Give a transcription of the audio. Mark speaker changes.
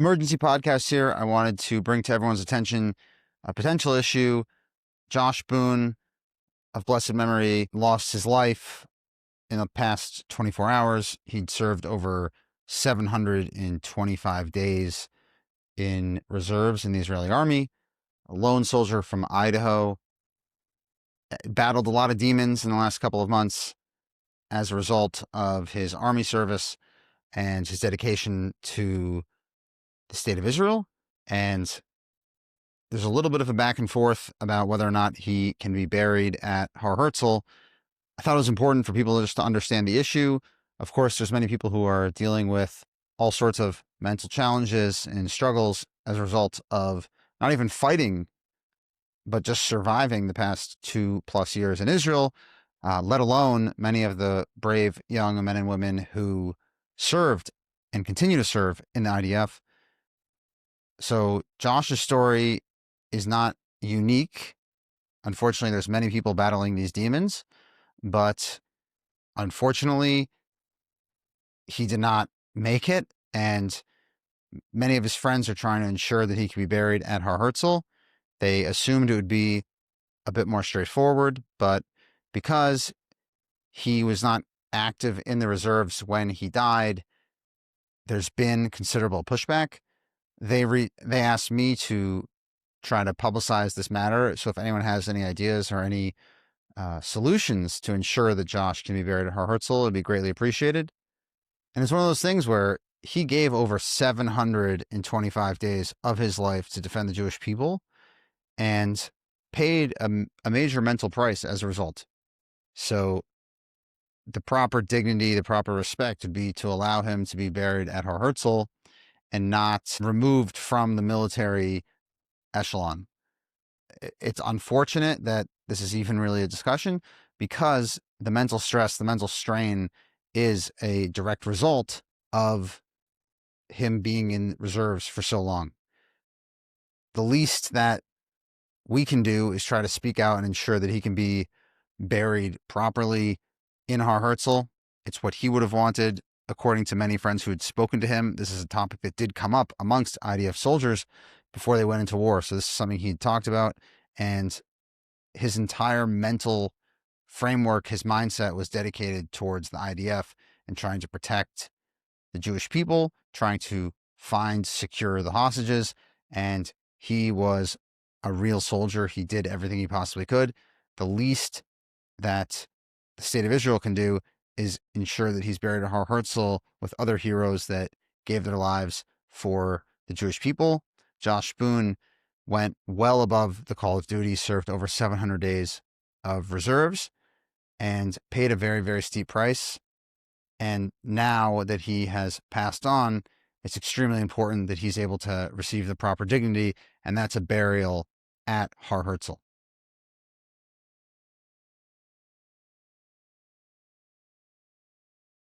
Speaker 1: Emergency podcast here. I wanted to bring to everyone's attention a potential issue. Josh Boone of blessed memory lost his life in the past 24 hours. He'd served over 725 days in reserves in the Israeli army, a lone soldier from Idaho, battled a lot of demons in the last couple of months as a result of his army service and his dedication to the state of Israel. And there's a little bit of a back and forth about whether or not he can be buried at Har Herzl. I thought it was important for people just to understand the issue. Of course, there's many people who are dealing with all sorts of mental challenges and struggles as a result of not even fighting, but just surviving the past 2+ years in Israel, let alone many of the brave young men and women who served and continue to serve in the IDF. So Josh's story is not unique. Unfortunately, there's many people battling these demons, but unfortunately, he did not make it, and many of his friends are trying to ensure that he can be buried at Har Herzl. They assumed it would be a bit more straightforward, but because he was not active in the reserves when he died, there's been considerable pushback. They asked me to try to publicize this matter. So if anyone has any ideas or any solutions to ensure that Josh can be buried at Har Herzl, it'd be greatly appreciated. And it's one of those things where he gave over 725 days of his life to defend the Jewish people and paid a major mental price as a result. So the proper dignity, the proper respect would be to allow him to be buried at Har Herzl and not removed from the military echelon. It's unfortunate that this is even really a discussion because the mental stress, the mental strain is a direct result of him being in reserves for so long. The least that we can do is try to speak out and ensure that he can be buried properly in Har Herzl. It's what he would have wanted. According to many friends who had spoken to him, this is a topic that did come up amongst IDF soldiers before they went into war. So this is something he'd talked about, and his entire mental framework, his mindset was dedicated towards the IDF and trying to protect the Jewish people, trying to find, secure the hostages. And he was a real soldier. He did everything he possibly could. The least that the state of Israel can do is ensure that he's buried at Har Herzl with other heroes that gave their lives for the Jewish people. Josh Boone went well above the call of duty, served over 700 days of reserves, and paid a very, very steep price. And now that he has passed on, it's extremely important that he's able to receive the proper dignity, and that's a burial at Har Herzl.